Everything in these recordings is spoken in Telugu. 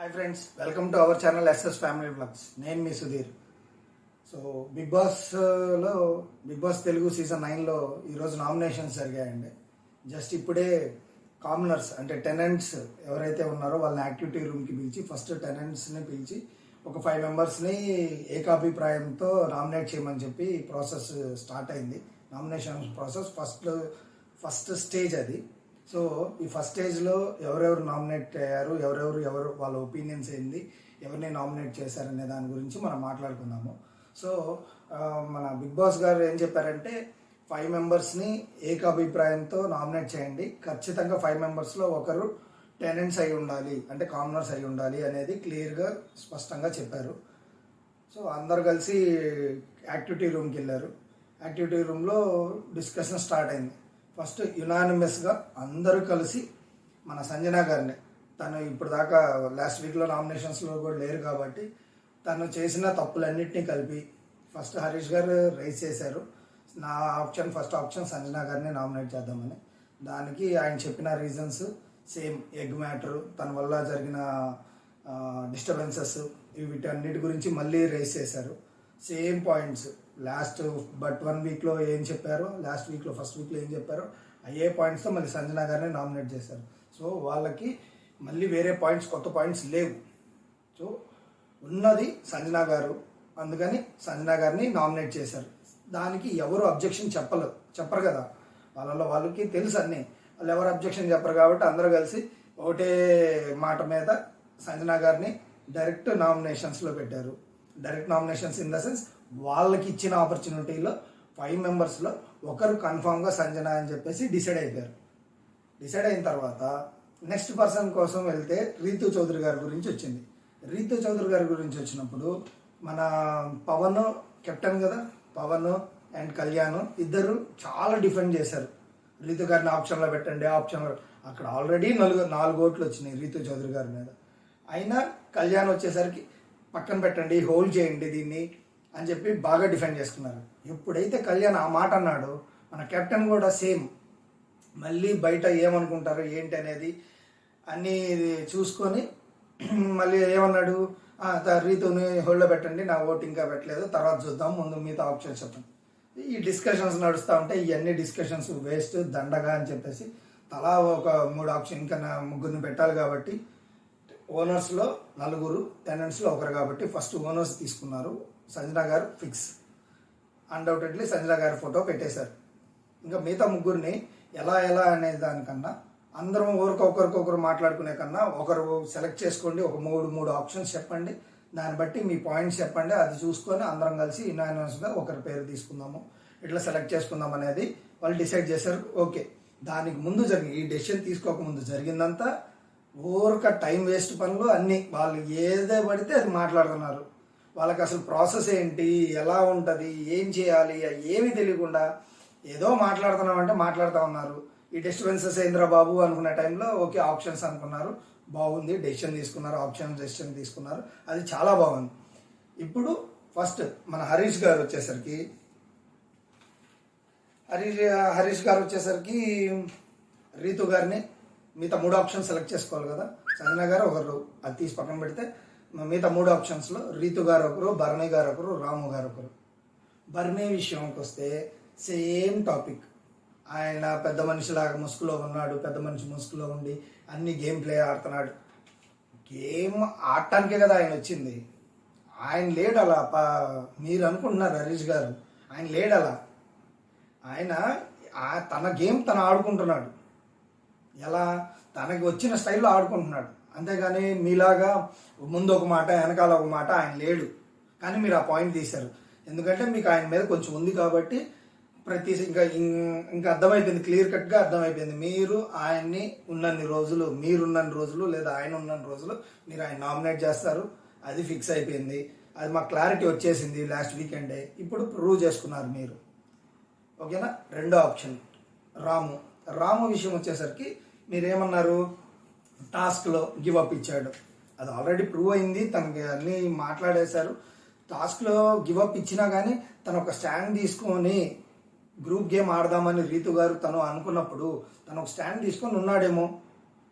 Hi friends, welcome to our channel SS family blogs. నేను మీ Sudheer. So Bigg Boss Telugu season 9లో ఈరోజు నామినేషన్స్ జరిగాయండి. జస్ట్ ఇప్పుడే కామనర్స్ అంటే టెనెంట్స్ ఎవరైతే ఉన్నారో వాళ్ళని యాక్టివిటీ రూమ్కి పిలిచి ఫస్ట్ టెనెంట్స్ని పిలిచి ఒక 5 మెంబర్స్ని ఏకాభిప్రాయంతో నామినేట్ చేయమని చెప్పి ప్రాసెస్ స్టార్ట్ అయింది. నామినేషన్ ప్రాసెస్ ఫస్ట్ స్టేజ్ అది. సో ఈ ఫస్ట్ స్టేజ్లో ఎవరెవరు నామినేట్ అయ్యారు, ఎవరు వాళ్ళ ఒపీనియన్స్ ఏంది, ఎవరిని నామినేట్ చేశారనే దాని గురించి మనం మాట్లాడుకుందాము. సో మన బిగ్ బాస్ గారు ఏం చెప్పారంటే 5 మెంబర్స్ని ఏకాభిప్రాయంతో నామినేట్ చేయండి. ఖచ్చితంగా 5 మెంబర్స్లో ఒకరు టెనెంట్స్ అయి ఉండాలి, అంటే కామనర్స్ అయి ఉండాలి అనేది క్లియర్గా స్పష్టంగా చెప్పారు. సో అందరు కలిసి యాక్టివిటీ రూమ్కి వెళ్ళారు. యాక్టివిటీ రూమ్లో డిస్కషన్ స్టార్ట్ అయింది. ఫస్ట్ యునానిమస్గా అందరూ కలిసి మన సంజన గారిని, తను ఇప్పుడు దాకా లాస్ట్ వీక్లో నామినేషన్స్లో కూడా లేరు కాబట్టి తను చేసిన తప్పులన్నింటినీ కలిపి ఫస్ట్ హరీష్ గారు రైజ్ చేశారు. ఫస్ట్ ఆప్షన్ సంజన గారిని నామినేట్ చేద్దామని. దానికి ఆయన చెప్పిన రీజన్స్ సేమ్ ఎగ్ మ్యాటరు, తన వల్ల జరిగిన డిస్టర్బెన్సెస్, వీటన్నిటి గురించి మళ్ళీ రైజ్ చేశారు. సేమ్ పాయింట్స్ బట్ 1 వీక్లో ఏం చెప్పారో, ఫస్ట్ వీక్లో ఏం చెప్పారో అయ్యే పాయింట్స్తో మళ్ళీ సంజన గారిని నామినేట్ చేశారు. సో వాళ్ళకి మళ్ళీ వేరే పాయింట్స్, కొత్త పాయింట్స్ లేవు. సో ఉన్నది సంజన గారు, అందుకని సంజన గారిని నామినేట్ చేశారు. దానికి ఎవరు అబ్జెక్షన్ చెప్పరు కదా, వాళ్ళకి తెలుసు అన్నీ. వాళ్ళు ఎవరు అబ్జెక్షన్ చెప్పరు కాబట్టి అందరూ కలిసి ఒకటే మాట మీద సంజన గారిని డైరెక్ట్ నామినేషన్స్లో పెట్టారు. Direct nominations in the sense వాళ్ళకి ఇచ్చిన ఆపర్చునిటీలో 5 మెంబర్స్లో ఒకరు కన్ఫామ్గా సంజన అని చెప్పేసి డిసైడ్ అయిపోయారు. డిసైడ్ అయిన తర్వాత నెక్స్ట్ పర్సన్ కోసం వెళ్తే రీతు చౌదరి గారి గురించి వచ్చింది. రీతు చౌదరి గారి గురించి వచ్చినప్పుడు మన పవన్ కెప్టెన్ కదా, పవన్ అండ్ కళ్యాణ్ ఇద్దరు చాలా డిఫెండ్ చేశారు. రీతు గారిని ఆప్షన్లో పెట్టండి, ఆప్షన్లో. అక్కడ ఆల్రెడీ 4 ఓట్లు వచ్చినాయి రీతు చౌదరి గారి మీద. అయినా కళ్యాణ్ వచ్చేసరికి పక్కన పెట్టండి, హోల్డ్ చేయండి దీన్ని అని చెప్పి బాగా డిఫెండ్ చేసుకున్నారు. ఎప్పుడైతే కళ్యాణ్ ఆ మాట అన్నాడో మన కెప్టెన్ కూడా సేమ్ మళ్ళీ బయట ఏమనుకుంటారు ఏంటి అనేది అన్నీ చూసుకొని మళ్ళీ ఏమన్నాడు, రీతుని హోల్డ్లో పెట్టండి, నా ఓటు ఇంకా పెట్టలేదు, తర్వాత చూద్దాం, ముందు మిగతా ఆప్షన్స్ చెప్పండి. ఈ డిస్కషన్స్ నడుస్తూ ఉంటే ఇవన్నీ డిస్కషన్స్ వేస్ట్, దండగా అని చెప్పేసి తలా ఒక 3 ఆప్షన్, ఇంకా 3 పెట్టాలి కాబట్టి ఓనర్స్లో 4, టెనెంట్స్లో 1 కాబట్టి ఫస్ట్ ఓనర్స్ తీసుకున్నారు. సంజన గారు ఫిక్స్, అన్డౌటెడ్లీ సంజన గారి ఫోటో పెట్టేశారు. ఇంకా మిగతా 3 ఎలా అనే దానికన్నా అందరం ఒకరికొకరు మాట్లాడుకునే కన్నా ఒకరు సెలెక్ట్ చేసుకోండి, ఒక 3 ఆప్షన్స్ చెప్పండి, దాన్ని బట్టి మీ పాయింట్స్ చెప్పండి, అది చూసుకొని అందరం కలిసి యునానిమస్గా ఒకరి పేరు తీసుకుందాము, ఇట్లా సెలెక్ట్ చేసుకుందాం అనేది వాళ్ళు డిసైడ్ చేశారు. ఓకే, దానికి ముందు ఈ డెసిషన్ తీసుకోకముందు జరిగిందంతా టైం వేస్ట్ పనులు అన్నీ. వాళ్ళు ఏదో పడితే అది మాట్లాడుతున్నారు. వాళ్ళకి అసలు ప్రాసెస్ ఏంటి, ఎలా ఉంటుంది, ఏం చేయాలి ఏమీ తెలియకుండా ఏదో మాట్లాడుతున్నామంటే మాట్లాడుతూ ఉన్నారు. ఈ డిస్టర్బెన్సెస్ ఏంద్రా బాబు అనుకునే టైంలో ఓకే ఆప్షన్స్ అనుకున్నారు, బాగుంది, డెసిషన్ తీసుకున్నారు, అది చాలా బాగుంది. ఇప్పుడు ఫస్ట్ మన హరీష్ గారు వచ్చేసరికి రీతు గారిని మిగతా 3 ఆప్షన్స్ సెలెక్ట్ చేసుకోవాలి కదా. సంజన గారు ఒకరు, అది తీసి పక్కన పెడితే మిగతా 3 ఆప్షన్స్లో రీతు గారు ఒకరు, భరణి గారు ఒకరు, రాము గారు ఒకరు. భరణి విషయంకి వస్తే సేమ్ టాపిక్. ఆయన పెద్ద మనిషిలాగా ముసుగులో ఉన్నాడు, పెద్ద మనిషి ముసుగులో ఉండి అన్ని గేమ్ ప్లే ఆడుతున్నాడు. గేమ్ ఆడటానికే కదా ఆయన వచ్చింది. ఆయన లేడు అలా, మీరు అనుకుంటున్నారు హరీష్ గారు, ఆయన లేడు అలా. ఆయన తన గేమ్ తను ఆడుకుంటున్నాడు, ఎలా తనకి వచ్చిన స్టైల్లో ఆడుకుంటున్నాడు. అంతేగాని మీలాగా ముందు ఒక మాట వెనకాల ఒక మాట ఆయన లేడు. కానీ మీరు ఆ పాయింట్ తీశారు, ఎందుకంటే మీకు ఆయన మీద కొంచెం ఉంది కాబట్టి ఇంకా అర్థమైపోయింది, క్లియర్ కట్గా అర్థమైపోయింది. మీరు ఆయన్ని మీరున్నన్ని రోజులు లేదా ఆయన ఉన్నన్ని రోజులు మీరు ఆయన నామినేట్ చేస్తారు, అది ఫిక్స్ అయిపోయింది. అది మాకు క్లారిటీ వచ్చేసింది లాస్ట్ వీకెండే. ఇప్పుడు ప్రూవ్ చేసుకున్నారు మీరు, ఓకేనా. 2వ ఆప్షన్ రాము విషయం వచ్చేసరికి మీరేమన్నారు, టాస్క్లో గివప్ ఇచ్చాడు, అది ఆల్రెడీ ప్రూవ్ అయింది, తనకి అన్నీ మాట్లాడేశారు. టాస్క్లో గివప్ ఇచ్చినా కానీ తను ఒక స్టాండ్ తీసుకొని గ్రూప్ గేమ్ ఆడదామని రీతు గారు తను అనుకున్నప్పుడు తను ఒక స్టాండ్ తీసుకొని ఉన్నాడేమో.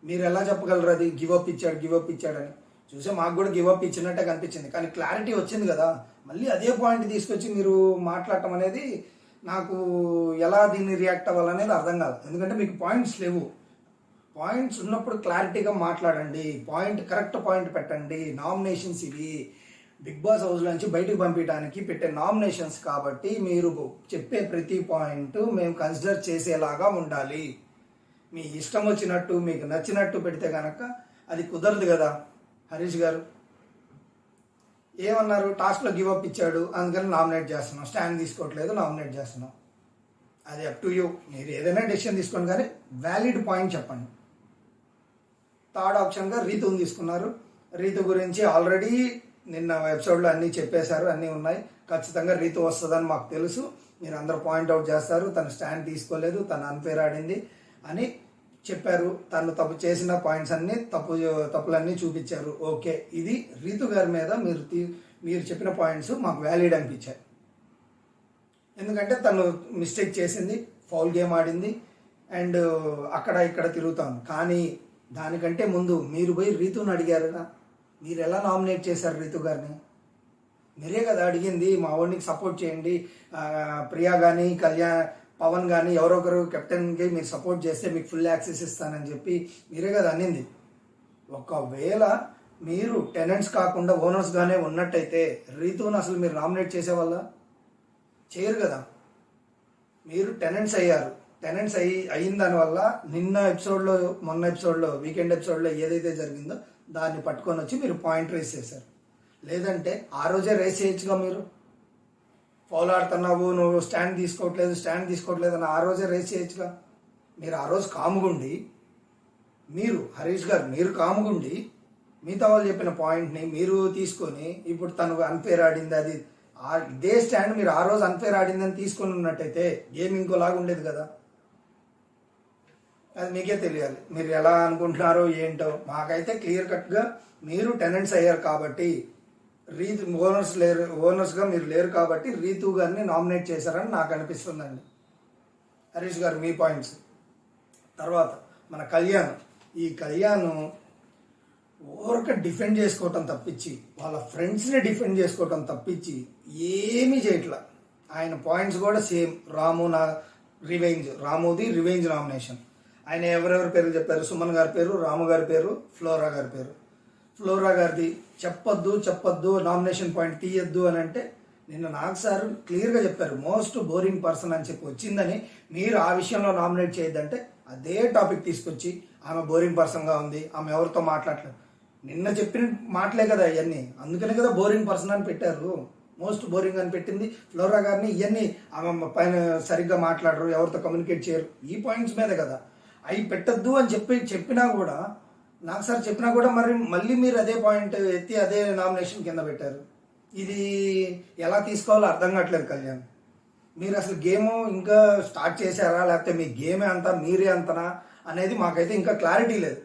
మీరు ఎలా చెప్పగలరు అది గివప్ ఇచ్చాడని? చూసే మాకు కూడా గివ్ అప్ ఇచ్చినట్టే కనిపించింది, కానీ క్లారిటీ వచ్చింది కదా. మళ్ళీ అదే పాయింట్ తీసుకొచ్చి మీరు మాట్లాడటం అనేది నాకు ఎలా దీన్ని రియాక్ట్ అవ్వాలనేది అర్థం కాదు. ఎందుకంటే మీకు పాయింట్స్ లేవు. పాయింట్స్ ఉన్నప్పుడు క్లారిటీగా మాట్లాడండి, కరెక్ట్ పాయింట్ పెట్టండి. నామినేషన్స్ ఇవి బిగ్ బాస్ హౌస్ నుంచి బయటకు పంపించడానికి పెట్టే నామినేషన్స్ కాబట్టి మీరు చెప్పే ప్రతి పాయింట్ మేము కన్సిడర్ చేసేలాగా ఉండాలి. మీ ఇష్టం వచ్చినట్టు మీకు నచ్చినట్టు పెడితే కనుక అది కుదరదు కదా. హరీష్ గారు ఏమన్నారు, టాస్క్లో గివ్ అప్ ఇచ్చాడు అందుకని నామినేట్ చేస్తున్నాం, స్టాండ్ తీసుకోవట్లేదు నామినేట్ చేస్తున్నాం. అది అప్ టు యూ, మీరు ఏదైనా డెసిషన్ తీసుకోండి, కానీ వ్యాలిడ్ పాయింట్ చెప్పండి. థర్డ్ ఆప్షన్గా రీతుని తీసుకున్నారు. రీతు గురించి ఆల్రెడీ నిన్న ఎపిసోడ్లో అన్నీ చెప్పేశారు, అన్నీ ఉన్నాయి. ఖచ్చితంగా రీతు వస్తుందని మాకు తెలుసు, మీరు అందరూ పాయింట్అవుట్ చేస్తారు. తను స్టాండ్ తీసుకోలేదు, తను అన్ఫేర్ ఆడింది అని చెప్పారు. తను తప్పు చేసిన పాయింట్స్ అన్నీ తప్పులన్నీ చూపించారు. ఓకే, ఇది రీతు గారి మీద మీరు చెప్పిన పాయింట్స్ మాకు వ్యాలిడ్ అనిపించాయి. ఎందుకంటే తను మిస్టేక్ చేసింది, ఫౌల్ గేమ్ ఆడింది అండ్ అక్కడ ఇక్కడ తిరుగుతాను. కానీ దానికంటే ముందు మీరు పోయి రీతుని అడిగారుగా, మీరు ఎలా నామినేట్ చేశారు రీతు గారిని? మీరే కదా అడిగింది, మా వాడికి సపోర్ట్ చేయండి, ప్రియా కానీ పవన్ కానీ ఎవరొకరు కెప్టెన్కి మీరు సపోర్ట్ చేస్తే మీకు ఫుల్ యాక్సెస్ ఇస్తానని చెప్పి మీరే కదా అనింది. ఒకవేళ మీరు టెనెంట్స్ కాకుండా ఓనర్స్గానే ఉన్నట్టయితే రీతుని అసలు మీరు నామినేట్ చేసేవాళ్ళ? చేయరు కదా. మీరు టెనెంట్స్ అయ్యారు. టెనెంట్స్ అయిన దానివల్ల మొన్న ఎపిసోడ్లో వీకెండ్ ఎపిసోడ్లో ఏదైతే జరిగిందో దాన్ని పట్టుకొని వచ్చి మీరు పాయింట్ రేస్ చేశారు. లేదంటే ఆ రోజే రేస్ చేయొచ్చుగా. మీరు ఫౌల్ ఆడుతున్నావు, నువ్వు స్టాండ్ తీసుకోవట్లేదు అని ఆ రోజే రేస్ చేయొచ్చుగా. మీరు ఆ రోజు కాముగుండి, హరీష్ గారు మీరు కాముగుండి మిగతా వాళ్ళు చెప్పిన పాయింట్ని మీరు తీసుకొని ఇప్పుడు తను అన్ఫేర్ ఆడింది, అది ఇదే స్టాండ్ మీరు ఆ రోజు అన్ఫేర్ ఆడిందని తీసుకొని ఉన్నట్టయితే గేమ్ ఇంకోలాగా ఉండేది కదా. అది మీకే తెలియాలి, మీరు ఎలా అనుకుంటున్నారో ఏంటో. మాకైతే క్లియర్ కట్గా మీరు టెనెంట్స్ అయ్యారు కాబట్టి ఓనర్స్గా మీరు లేరు కాబట్టి రీతు గారిని నామినేట్ చేశారని నాకు అనిపిస్తుందండి. హరీష్ గారు మీ పాయింట్స్. తర్వాత మన ఈ కళ్యాణ్ ఊరక డిఫెండ్ చేసుకోవటం తప్పించి, వాళ్ళ ఫ్రెండ్స్ని డిఫెండ్ చేసుకోవటం తప్పించి ఏమీ చేయట్లా. ఆయన పాయింట్స్ కూడా సేమ్. రాముది revenge nomination. ఆయన ఎవరెవరి పేర్లు చెప్పారు? సుమన్ గారి పేరు, రాము గారి పేరు, ఫ్లోరా గారి పేరు. ఫ్లోరా గారిది చెప్పొద్దు నామినేషన్ పాయింట్ తీయొద్దు అని అంటే నిన్న నాకు సార్ క్లియర్గా చెప్పారు, మోస్ట్ బోరింగ్ పర్సన్ అని చెప్పి వచ్చిందని. మీరు ఆ విషయంలో నామినేట్ చేయొద్దంటే అదే టాపిక్ తీసుకొచ్చి ఆమె బోరింగ్ పర్సన్గా ఉంది, ఆమె ఎవరితో మాట్లాడలేదు. నిన్న చెప్పిన మాటలే కదా ఇవన్నీ, అందుకనే కదా బోరింగ్ పర్సన్ అని పెట్టారు. మోస్ట్ బోరింగ్ అని పెట్టింది ఫ్లోరా గారిని. ఇవన్నీ ఆమె పైన సరిగ్గా మాట్లాడరు, ఎవరితో కమ్యూనికేట్ చేయరు, ఈ పాయింట్స్ మీదే కదా. అవి పెట్టద్దు అని చెప్పినా కూడా నాకు సార్ చెప్పినా కూడా మళ్ళీ మీరు అదే పాయింట్ ఎత్తి అదే నామినేషన్ కింద పెట్టారు. ఇది ఎలా తీసుకోవాలో అర్థం కావట్లేదు కళ్యాణ్. మీరు అసలు గేమ్ ఇంకా స్టార్ట్ చేశారా, లేకపోతే మీ గేమే అంతా మీరే అంతనా అనేది మాకైతే ఇంకా క్లారిటీ లేదు.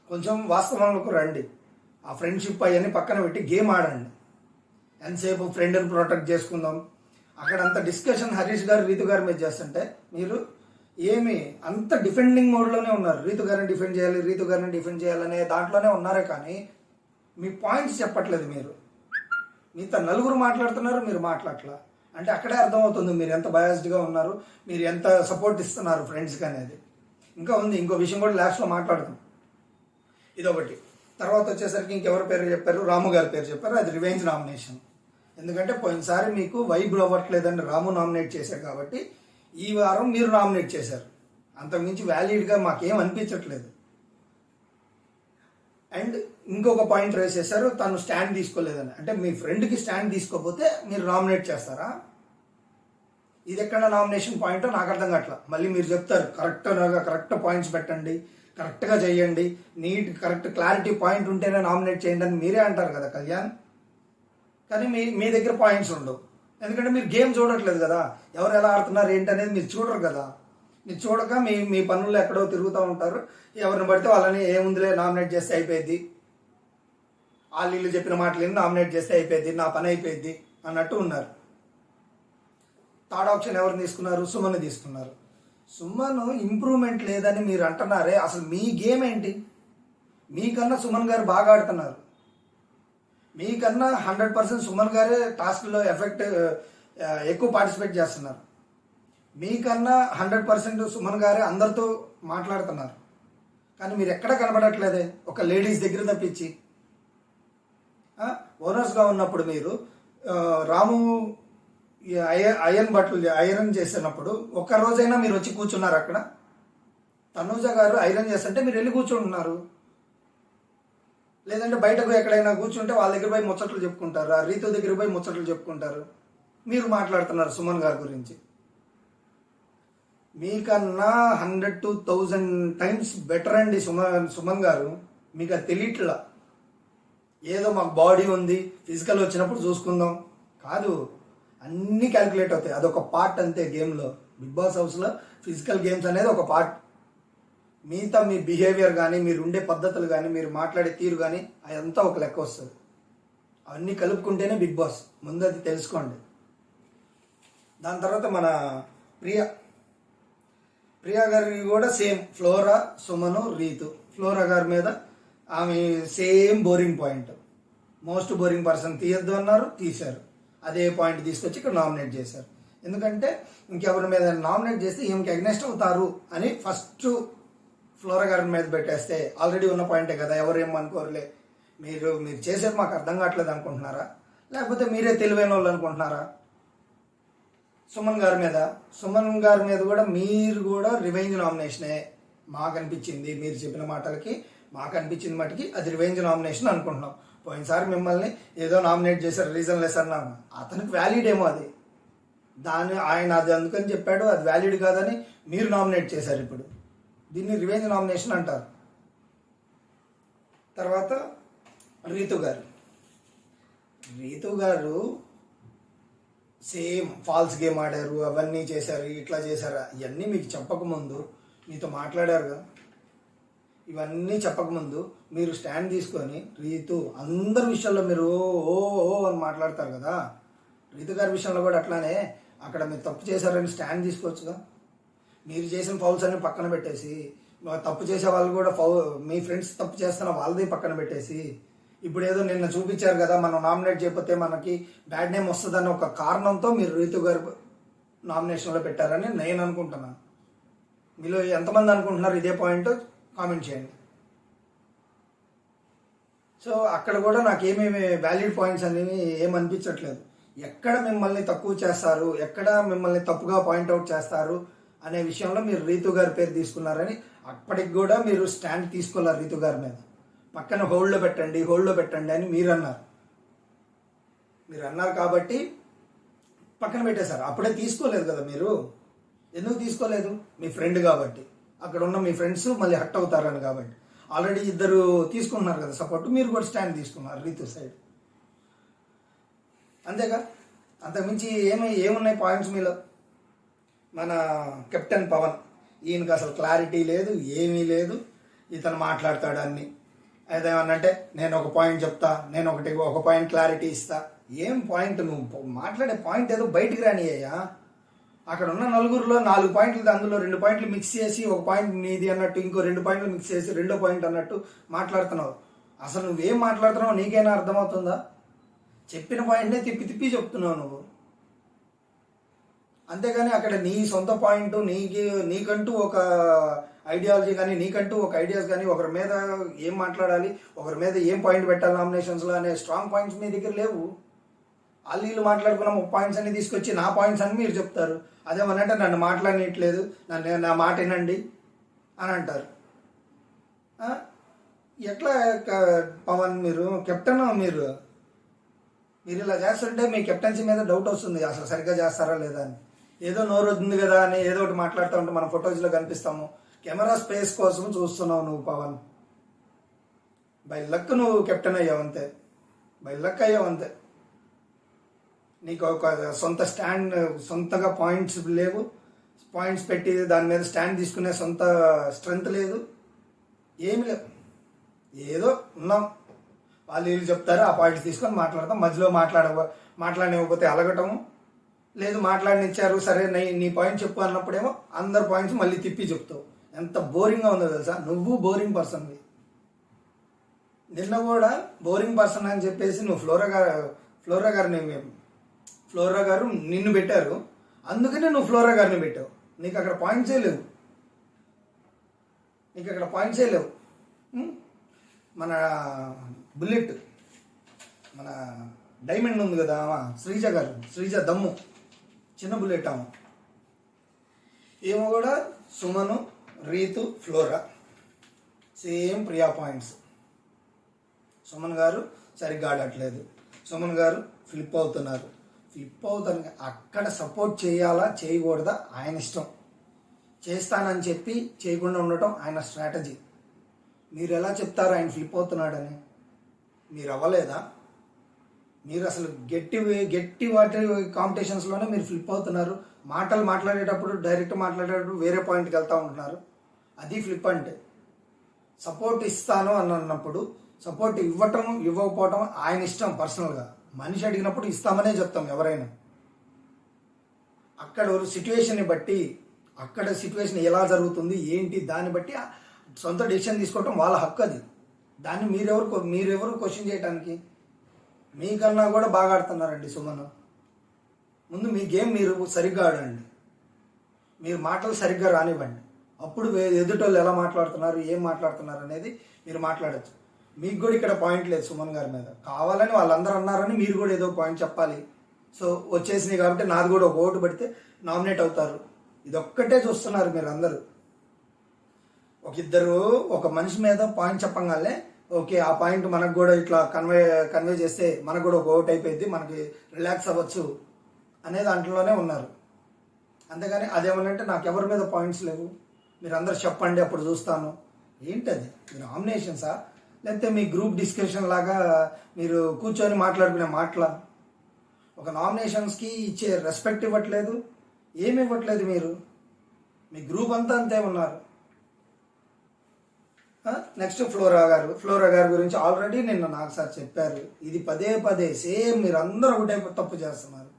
కొంచెం వాస్తవంలోకి రండి. ఆ ఫ్రెండ్షిప్ అవన్నీ పక్కన పెట్టి గేమ్ ఆడండి. ఎంతసేపు ఫ్రెండ్ని ప్రొటెక్ట్ చేసుకుందాం, అక్కడంత డిస్కషన్ హరీష్ గారు రీతు గారి మీద చేస్తుంటే మీరు ఏమి అంత డిఫెండింగ్ మోడ్లోనే ఉన్నారు. రీతు గారిని డిఫెండ్ చేయాలనే దాంట్లోనే ఉన్నారే కానీ మీ పాయింట్స్ చెప్పట్లేదు. మీతో నలుగురు మాట్లాడుతున్నారు, మీరు మాట్లాడట్లా. అంటే అక్కడే అర్థమవుతుంది మీరు ఎంత బయాస్డ్గా ఉన్నారు, మీరు ఎంత సపోర్ట్ ఇస్తున్నారు ఫ్రెండ్స్కి అనేది. ఇంకా ఉంది, ఇంకో విషయం కూడా లాస్ట్లో మాట్లాడుతాం. ఇదొకటి. తర్వాత వచ్చేసరికి ఇంకెవరి పేరు చెప్పారు? రాము గారి పేరు చెప్పారు. అది రివెంజ్ నామినేషన్. ఎందుకంటే పోయినసారి మీకు వైబ్ అవ్వట్లేదని రాము నామినేట్ చేశారు కాబట్టి ఈ వారం మీరు నామినేట్ చేశారు. అంతకుమించి వ్యాలిడ్గా మాకేం అనిపించట్లేదు. అండ్ ఇంకొక పాయింట్ రేస్ చేశారు, తను స్టాండ్ తీసుకోలేదని. అంటే మీ ఫ్రెండ్కి స్టాండ్ తీసుకోకపోతే మీరు నామినేట్ చేస్తారా? ఇది ఎక్కడ నామినేషన్ పాయింటో నాకు అర్థం కావట్లా. మళ్ళీ మీరు చెప్తారు కరెక్ట్ పాయింట్స్ పెట్టండి, కరెక్ట్గా చేయండి, కరెక్ట్ క్లారిటీ పాయింట్ ఉంటేనే నామినేట్ చేయండి అని మీరే అంటారు కదా కళ్యాణ్. కానీ మీ దగ్గర పాయింట్స్ ఉండవు. ఎందుకంటే మీరు గేమ్ చూడట్లేదు కదా, ఎవరు ఎలా ఆడుతున్నారు ఏంటి అనేది మీరు చూడరు కదా. మీరు చూడక మీ పనుల్లో ఎక్కడో తిరుగుతూ ఉంటారు. ఎవరిని పడితే వాళ్ళని ఏముందిలే నామినేట్ చేస్తే అయిపోయింది, వీళ్ళు చెప్పిన మాటలు నామినేట్ చేస్తే అయిపోయింది, నా పని అయిపోయింది అన్నట్టు ఉన్నారు. థర్డ్ ఆప్షన్ ఎవరిని తీసుకున్నారు? సుమన్ తీసుకున్నారు. సుమన్ ఇంప్రూవ్మెంట్ లేదని మీరు అంటున్నారే, అసలు మీ గేమ్ ఏంటి? మీకన్నా సుమన్ గారు బాగా ఆడుతున్నారు. మీకన్నా 100% సుమన్ గారే టాస్క్లో ఎక్కువ పార్టిసిపేట్ చేస్తున్నారు. మీకన్నా 100% సుమన్ గారే అందరితో మాట్లాడుతున్నారు. కానీ మీరు ఎక్కడ కనబడట్లేదే, ఒక లేడీస్ దగ్గర తప్పించి. ఓనర్స్గా ఉన్నప్పుడు మీరు రాము ఐరన్ చేసినప్పుడు ఒక్క రోజైనా మీరు వచ్చి కూర్చున్నారు అక్కడ. తనూజ గారు ఐరన్ చేస్తుంటే మీరు వెళ్ళి కూర్చుంటున్నారు. లేదంటే బయటకు ఎక్కడైనా కూర్చుంటే వాళ్ళ దగ్గర పోయి ముచ్చట్లు చెప్పుకుంటారు, ఆ రీతు దగ్గర పోయి ముచ్చట్లు చెప్పుకుంటారు. మీరు మాట్లాడుతున్నారు సుమన్ గారి గురించి. మీకన్నా 100 to 1000 టైమ్స్ బెటర్ అండి సుమన్ గారు. మీకు అది తెలియట్లా. ఏదో మాకు బాడీ ఉంది, ఫిజికల్ వచ్చినప్పుడు చూసుకుందాం కాదు, అన్నీ క్యాలిక్యులేట్ అవుతాయి. అదొక పార్ట్ అంతే గేమ్లో. బిగ్ బాస్ హౌస్లో ఫిజికల్ గేమ్స్ అనేది ఒక పార్ట్. మిగతా మీ బిహేవియర్ కానీ, మీరు ఉండే పద్ధతులు కానీ, మీరు మాట్లాడే తీరు కానీ అదంతా ఒక లెక్క వస్తుంది. అవన్నీ కలుపుకుంటేనే బిగ్ బాస్. ముందు అది తెలుసుకోండి. దాని తర్వాత మన ప్రియా గారికి కూడా same. Flora, Suman, Ritu. Flora గారి మీద ఆమె same boring point. Most boring person తీయద్దు అన్నారు, తీశారు. అదే పాయింట్ తీసుకొచ్చి ఇక్కడ నామినేట్ చేశారు. ఎందుకంటే ఇంకెవరి మీద నామినేట్ చేస్తే ఈమెకి అగ్నెస్ట్ అవుతారు అని ఫస్ట్ ఫ్లోరా గారి మీద పెట్టేస్తే ఆల్రెడీ ఉన్న పాయింటే కదా, ఎవరు ఏమనుకోరులే. మీరు చేసేది మాకు అర్థం కావట్లేదు అనుకుంటున్నారా, లేకపోతే మీరే తెలివైన వాళ్ళు అనుకుంటున్నారా? సుమన్ గారి మీద కూడా మీరు కూడా రివెంజ్ నామినేషనే మాకు అనిపించింది. మీరు చెప్పిన మాటలకి మాకు అనిపించింది మటుకి అది రివెంజ్ నామినేషన్ అనుకుంటున్నాం. పోయినసారి మిమ్మల్ని ఏదో నామినేట్ చేశారు, రీజన్ లెస్ అన్నాము. అతనికి వ్యాలిడ్ ఏమో అది, ఆయన అది అందుకని చెప్పాడు, అది వ్యాలిడ్ కాదని మీరు నామినేట్ చేశారు. ఇప్పుడు దీన్ని రివెంజ్ నామినేషన్ అంటారు. తర్వాత రీతు గారు సేమ్ ఫాల్స్ గేమ్ ఆడారు, అవన్నీ చేశారు, ఇట్లా చేశారు. ఇవన్నీ మీకు చెప్పకముందు మీతో మాట్లాడారు కదా. ఇవన్నీ చెప్పకముందు మీరు స్టాండ్ తీసుకొని రీతు అందరి విషయంలో మీరు ఓ అని మాట్లాడతారు కదా. రీతు గారి విషయంలో కూడా అట్లానే అక్కడ మీరు తప్పు చేశారని స్టాండ్ తీసుకోవచ్చుగా. మీరు చేసిన ఫౌల్స్ అన్ని పక్కన పెట్టేసి, తప్పు చేసే వాళ్ళు కూడా మీ ఫ్రెండ్స్ తప్పు చేస్తున్న వాళ్ళది పక్కన పెట్టేసి, ఇప్పుడు ఏదో నిన్న చూపించారు కదా మనం నామినేట్ చేయకపోతే మనకి బ్యాడ్ నేమ్ వస్తుందని ఒక కారణంతో మీరు రీతు గారు నామినేషన్లో పెట్టారని నేను అనుకుంటున్నాను. మీలో ఎంతమంది అనుకుంటున్నారు ఇదే పాయింట్ కామెంట్ చేయండి. సో అక్కడ కూడా నాకు ఏమేమి వ్యాలిడ్ పాయింట్స్ అనేవి ఏమనిపించట్లేదు. ఎక్కడ మిమ్మల్ని తక్కువ చేస్తారు, ఎక్కడ మిమ్మల్ని తప్పుగా పాయింట్అవుట్ చేస్తారు అనే విషయంలో మీరు రీతు గారి పేరు తీసుకున్నారని అప్పటికి కూడా మీరు స్టాండ్ తీసుకోలేరు. రీతు గారి మీద పక్కన హోల్డ్లో పెట్టండి అని మీరు అన్నారు కాబట్టి పక్కన పెట్టేశారు. అప్పుడే తీసుకోలేదు కదా మీరు. ఎందుకు తీసుకోలేదు? మీ ఫ్రెండ్ కాబట్టి, అక్కడ ఉన్న మీ ఫ్రెండ్స్ మళ్ళీ హర్ట్ అవుతారని కాబట్టి. ఆల్రెడీ ఇద్దరు తీసుకున్నారు కదా సపోర్ట్, మీరు కూడా స్టాండ్ తీసుకున్నారు రీతు సైడ్. అంతేగా, అంతకుమించి ఏమున్నాయి పాయింట్స్ మీలో? మన కెప్టెన్ పవన్, ఈయనకి అసలు క్లారిటీ లేదు, ఏమీ లేదు. ఇతను మాట్లాడతాడు అన్ని. అదేమన్నంటే నేను ఒక పాయింట్ చెప్తా, నేను ఒక పాయింట్ క్లారిటీ ఇస్తా. ఏం పాయింట్? నువ్వు మాట్లాడే పాయింట్ ఏదో బయటికి రానియ్యా. అక్కడ ఉన్న నలుగురిలో 4 పాయింట్లు, అందులో 2 పాయింట్లు మిక్స్ చేసి ఒక పాయింట్ నీది అన్నట్టు, ఇంకో 2 పాయింట్లు మిక్స్ చేసి 2వ పాయింట్ అన్నట్టు మాట్లాడుతున్నావు. అసలు నువ్వేం మాట్లాడుతున్నావు నీకైనా అర్థమవుతుందా? చెప్పిన పాయింట్నే తిప్పి చెప్తున్నావు నువ్వు. అంతేగాని అక్కడ నీ సొంత పాయింట్, నీకంటూ ఒక ఐడియాలజీ కానీ, నీకంటూ ఒక ఐడియాస్ కానీ, ఒకరి మీద ఏం మాట్లాడాలి, ఒకరి మీద ఏం పాయింట్ పెట్టాలి నామినేషన్స్లో అనే స్ట్రాంగ్ పాయింట్స్ మీ దగ్గర లేవు. వీళ్ళు మాట్లాడుకున్న 3 పాయింట్స్ అన్ని తీసుకొచ్చి నా పాయింట్స్ అని మీరు చెప్తారు. అదేమనంటే నన్ను మాట్లాడనట్లేదు, నా మాట వినండి అని అంటారు. ఎట్లా పవన్ మీరు కెప్టెన్, మీరు ఇలా చేస్తుంటే మీ కెప్టెన్సీ మీద డౌట్ వస్తుంది, అసలు సరిగ్గా చేస్తారా లేదా అని. ఏదో నోరు వద్దు కదా అని ఏదో ఒకటి మాట్లాడుతూ ఉంటే మన ఫొటోస్లో కనిపిస్తాము. కెమెరా స్పేస్ కోసం చూస్తున్నావు నువ్వు పవన్. బై లక్ నువ్వు కెప్టెన్ అయ్యావు అంతే, బై లక్ అయ్యావు అంతే. నీకు ఒక సొంత స్టాండ్, సొంతగా పాయింట్స్ లేవు, పాయింట్స్ పెట్టి దాని మీద స్టాండ్ తీసుకునే సొంత స్ట్రెంగ్త్ లేదు, ఏమి లేవు. ఏదో ఉన్నాం, వీళ్ళు చెప్తారు, ఆ పాయింట్స్ తీసుకొని మాట్లాడతాం. మధ్యలో మాట్లాడనివ్వకపోతే అలగటము, లేదు మాట్లాడనిచ్చారు సరే నీ పాయింట్ చెప్పు అన్నప్పుడేమో అందరు పాయింట్స్ మళ్ళీ తిప్పి చెప్తావు. ఎంత బోరింగ్గా ఉందో తెలుసా? నువ్వు బోరింగ్ పర్సన్వి. నిన్న కూడా బోరింగ్ పర్సన్ అని చెప్పేసి నువ్వు ఫ్లోరా గారిని ఫ్లోరా గారు నిన్ను పెట్టారు, అందుకనే నువ్వు ఫ్లోరా గారిని పెట్టావు. నీకు అక్కడ పాయింట్సే లేవు, ఉం? మన బుల్లెట్, మన డైమండ్ ఉంది కదా ఆమె శ్రీజ దమ్ము, చిన్న బుల్లెట్ ఆమె. ఏమో కూడా Suman, Ritu, Flora same Priya points. Suman గారు సరిగ్గా ఆడట్లేదు, సుమన్ గారు ఫ్లిప్ అవుతున్నారు. అక్కడ సపోర్ట్ చేయాలా చేయకూడదా ఆయన ఇష్టం. చేస్తానని చెప్పి చేయకుండా ఉండటం ఆయన స్ట్రాటజీ. మీరు ఎలా చెప్తారు ఆయన ఫ్లిప్ అవుతున్నాడని? మీరు అవ్వలేదా? మీరు అసలు గట్టి వాటి కాంపిటీషన్స్లోనే మీరు ఫ్లిప్ అవుతున్నారు. డైరెక్ట్ మాట్లాడేటప్పుడు వేరే పాయింట్కి వెళ్తూ ఉంటున్నారు. అది ఫ్లిప్ అంటే. సపోర్ట్ ఇస్తాను అని అన్నప్పుడు సపోర్ట్ ఇవ్వకపోవటం ఆయన ఇష్టం. పర్సనల్గా మనిషి అడిగినప్పుడు ఇస్తామనే చెప్తాం ఎవరైనా. అక్కడ సిచ్యువేషన్ని బట్టి, అక్కడ సిచ్యువేషన్ ఎలా జరుగుతుంది ఏంటి దాన్ని బట్టి సొంత డెసిషన్ తీసుకోవటం వాళ్ళ హక్కు. అది దాన్ని మీరెవరు క్వశ్చన్ చేయడానికి? మీకన్నా కూడా బాగా ఆడుతున్నారండి సుమన్. ముందు మీ గేమ్ మీరు సరిగ్గా ఆడండి, మీరు మాటలు సరిగ్గా రానివ్వండి. అప్పుడు ఎదుటోళ్ళు ఎలా మాట్లాడుతున్నారు, ఏం మాట్లాడుతున్నారు అనేది మీరు మాట్లాడచ్చు. మీకు కూడా ఇక్కడ పాయింట్ లేదు సుమన్ గారి మీద. కావాలని వాళ్ళందరూ అన్నారని మీరు కూడా ఏదో పాయింట్ చెప్పాలి. సో వచ్చేసినాయి కాబట్టి నాది కూడా ఒక ఓటు పడితే నామినేట్ అవుతారు. ఇదొక్కటే చూస్తున్నారు మీరు అందరూ. ఒక మనిషి మీద పాయింట్ చెప్పగానే ఓకే ఆ పాయింట్ మనకు కూడా ఇట్లా కన్వే చేస్తే మనకు కూడా ఒక ఓట్ అయిపోయింది, మనకి రిలాక్స్ అవ్వచ్చు అనే దాంట్లోనే ఉన్నారు. అంతేగాని అదేమనంటే నాకు ఎవరి మీద పాయింట్స్ లేవు, మీరు అందరు చెప్పండి అప్పుడు చూస్తాను. ఏంటది? మీరు నామినేషన్సా లేకపోతే మీ గ్రూప్ డిస్కషన్ లాగా మీరు కూర్చొని మాట్లాడుకునే మాటల? ఒక నామినేషన్స్కి ఇచ్చే రెస్పెక్ట్ ఇవ్వట్లేదు, ఏమి ఇవ్వట్లేదు మీరు. మీ గ్రూప్ అంతా అంతే ఉన్నారు. నెక్స్ట్ ఫ్లోరా గారి గురించి ఆల్రెడీ నిన్న నాకు సార్ చెప్పారు. ఇది పదే సేమ్ మీరు అందరూ ఒకటే తప్పు చేస్తున్నారు.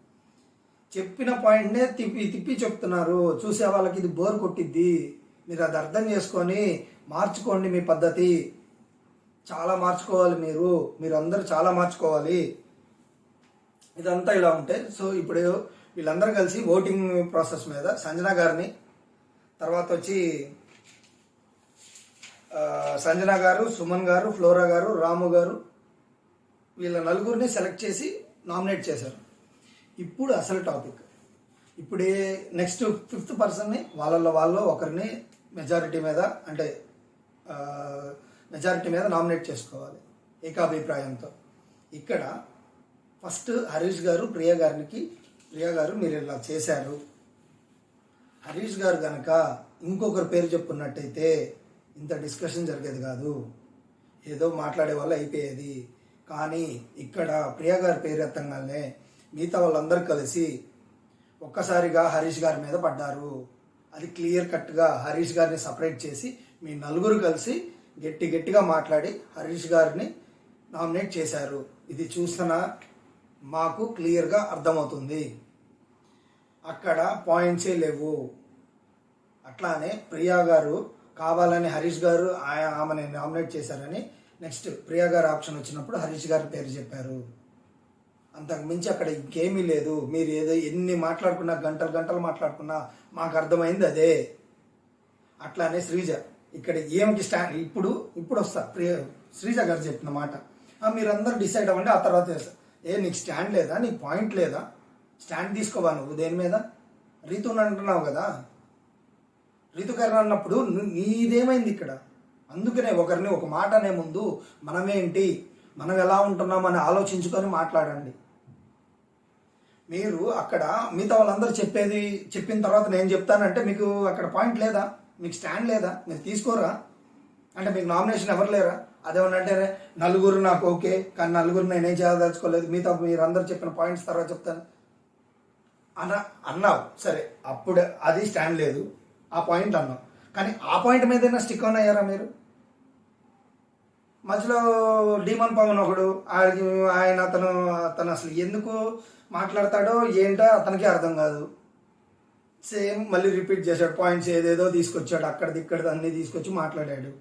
చెప్పిన పాయింట్నే తిప్పి చెప్తున్నారు. చూసే వాళ్ళకి ఇది బోర్ కొట్టిద్ది. మీరు అది అర్థం చేసుకొని మార్చుకోండి మీ పద్ధతి. చాలా మార్చుకోవాలి మీరు అందరూ చాలా మార్చుకోవాలి. ఇదంతా ఇలా ఉంటే సో ఇప్పుడు వీళ్ళందరూ కలిసి ఓటింగ్ ప్రాసెస్ మీద సంజన గారిని, తర్వాత వచ్చి సంజన గారు, సుమన్ గారు, ఫ్లోరా గారు, రాము గారు, వీళ్ళ నలుగురిని సెలెక్ట్ చేసి నామినేట్ చేశారు. ఇప్పుడు అసలు టాపిక్. ఇప్పుడే నెక్స్ట్ 5th పర్సన్ని వాళ్ళు ఒకరిని మెజారిటీ మీద నామినేట్ చేసుకోవాలి ఏకాభిప్రాయంతో. ఇక్కడ ఫస్ట్ హరీష్ గారు ప్రియా గారు మీరు ఇలా చేశారు. హరీష్ గారు కనుక ఇంకొకరి పేరు చెప్పుకున్నట్టయితే ఇంత డిస్కషన్ జరిగేది కాదు, ఏదో మాట్లాడే వల్ల అయిపోయేది. కానీ ఇక్కడ ప్రియా గారి పేరు ఎత్తంగానే మిగతా వాళ్ళందరూ కలిసి ఒక్కసారిగా హరీష్ గారి మీద పడ్డారు. అది క్లియర్ కట్గా హరీష్ గారిని సపరేట్ చేసి మీ నలుగురు కలిసి గట్టిగా మాట్లాడి హరీష్ గారిని నామినేట్ చేశారు. ఇది చూస్తున్నా మాకు క్లియర్గా అర్థమవుతుంది. అక్కడ పాయింట్సే లేవు. అట్లానే ప్రియా గారు కావాలని హరీష్ గారు ఆమెని నామినేట్ చేశారని నెక్స్ట్ ప్రియా గారు ఆప్షన్ వచ్చినప్పుడు హరీష్ గారి పేరు చెప్పారు. అంతకు మించి అక్కడ ఇంకేమీ లేదు. మీరు ఏదో ఎన్ని మాట్లాడుకున్నా గంటలు మాట్లాడుకున్నా మాకు అర్థమైంది అదే. అట్లానే శ్రీజ ఇక్కడ ఏమిటి స్టాండ్ ఇప్పుడు వస్తా శ్రీజ గారు చెప్పిన మాట మీరందరూ డిసైడ్ అవ్వండి. ఆ తర్వాత నీకు స్టాండ్ లేదా, నీకు పాయింట్ లేదా, స్టాండ్ తీసుకోవా నువ్వు దేని మీద? రీతుని అంటున్నావు కదా, రీతు గారు అన్నప్పుడు నీదేమైంది ఇక్కడ? అందుకనే ఒకరిని ఒక మాట అనే ముందు మనమేంటి, మనం ఎలా ఉంటున్నామని ఆలోచించుకొని మాట్లాడండి. మీరు అక్కడ మిగతా వాళ్ళందరూ చెప్పిన తర్వాత నేను చెప్తానంటే మీకు అక్కడ పాయింట్ లేదా, మీకు స్టాండ్ లేదా, మీరు తీసుకోరా? అంటే మీకు నామినేషన్ ఎవరు లేరా? అదేమన్నంటే నలుగురు నాకు ఓకే, కానీ నలుగురు నేనేం చేయదలుచుకోలేదు, మిగతా మీరు అందరు చెప్పిన పాయింట్స్ తర్వాత చెప్తాను అన్నావు. సరే, అప్పుడు అది స్టాండ్ లేదు, ఆ పాయింట్ అన్నావు. కానీ ఆ పాయింట్ మీదైనా స్టిక్ ఆన్ అయ్యారా మీరు? మధ్యలో డీమన్ పవన్ ఒకడు అతను అసలు ఎందుకు మాట్లాడతాడో ఏంటో అతనికి అర్థం కాదు. సేమ్ మళ్ళీ రిపీట్ చేశాడు పాయింట్స్, ఏదేదో తీసుకొచ్చాడు, అక్కడిది అన్నీ తీసుకొచ్చి మాట్లాడాడు.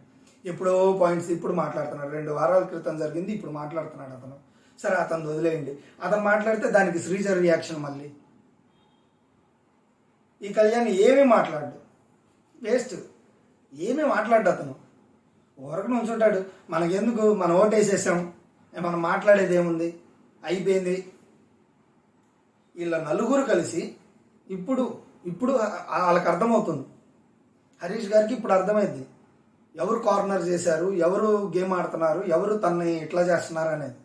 ఎప్పుడో పాయింట్స్ ఇప్పుడు మాట్లాడుతున్నాడు. 2 వారాల క్రితం జరిగింది ఇప్పుడు మాట్లాడుతున్నాడు అతను. సరే అతను వదిలేయండి. అతను మాట్లాడితే దానికి శ్రీజర్ రియాక్షన్ మళ్ళీ. ఈ కళ్యాణ్ ఏమీ మాట్లాడు, వేస్ట్, ఏమీ మాట్లాడు అతను. ఊరకు నుంచుంటాడు. మనకెందుకు, మనం ఓటేసేసాం, మనం మాట్లాడేది ఏముంది, అయిపోయింది. వీళ్ళ నలుగురు కలిసి ఇప్పుడు వాళ్ళకి అర్థమవుతుంది. హరీష్ గారికి ఇప్పుడు అర్థమైంది ఎవరు కార్నర్ చేశారు, ఎవరు గేమ్ ఆడుతున్నారు, ఎవరు తనని ఇట్లా చేస్తున్నారు అనేది.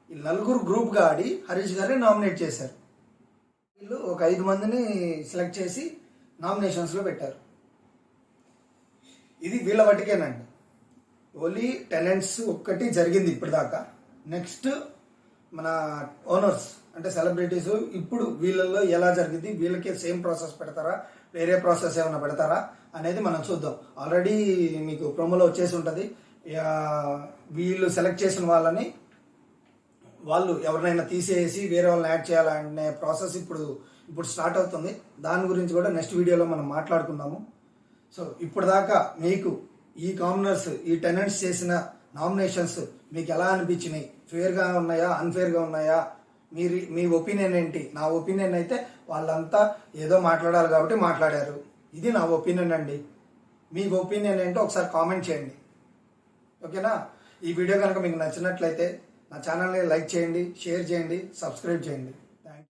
వీళ్ళు నలుగురు గ్రూప్గా ఆడి హరీష్ గారిని నామినేట్ చేశారు. వీళ్ళు ఒక 5 మందిని సెలెక్ట్ చేసి నామినేషన్స్లో పెట్టారు. ఇది వీళ్ళ మట్టుకేనండి. ఓన్లీ టెనెంట్స్ ఒక్కటి జరిగింది ఇప్పటిదాకా. నెక్స్ట్ మన ఓనర్స్ అంటే సెలబ్రిటీస్ ఇప్పుడు వీళ్ళల్లో ఎలా జరిగింది, వీళ్ళకి సేమ్ ప్రాసెస్ పెడతారా, వేరే ప్రాసెస్ ఏమైనా పెడతారా అనేది మనం చూద్దాం. ఆల్రెడీ మీకు ప్రోమోలో వచ్చేసి ఉంటుంది. వీళ్ళు సెలెక్ట్ చేసిన వాళ్ళని వాళ్ళు ఎవరినైనా తీసేసి వేరే వాళ్ళని యాడ్ చేయాలనే ప్రాసెస్ ఇప్పుడు స్టార్ట్ అవుతుంది. దాని గురించి కూడా నెక్స్ట్ వీడియోలో మనం మాట్లాడుకుందాము. సో ఇప్పుడు దాకా మీకు ఈ కామనర్స్, ఈ టెనెంట్స్ చేసిన నామినేషన్స్ మీకు ఎలా అనిపించినాయి? ఫేర్గా ఉన్నాయా, అన్ఫేర్గా ఉన్నాయా? మీ ఒపీనియన్ ఏంటి? నా ఒపీనియన్ అయితే వాళ్ళంతా ఏదో మాట్లాడాలి కాబట్టి మాట్లాడారు. ఇది నా ఒపీనియన్ అండి. మీ ఒపీనియన్ ఏంటో ఒకసారి కామెంట్ చేయండి, ఓకేనా? ఈ వీడియో కనుక మీకు నచ్చినట్లయితే నా ఛానల్ని లైక్ చేయండి, షేర్ చేయండి, సబ్స్క్రైబ్ చేయండి.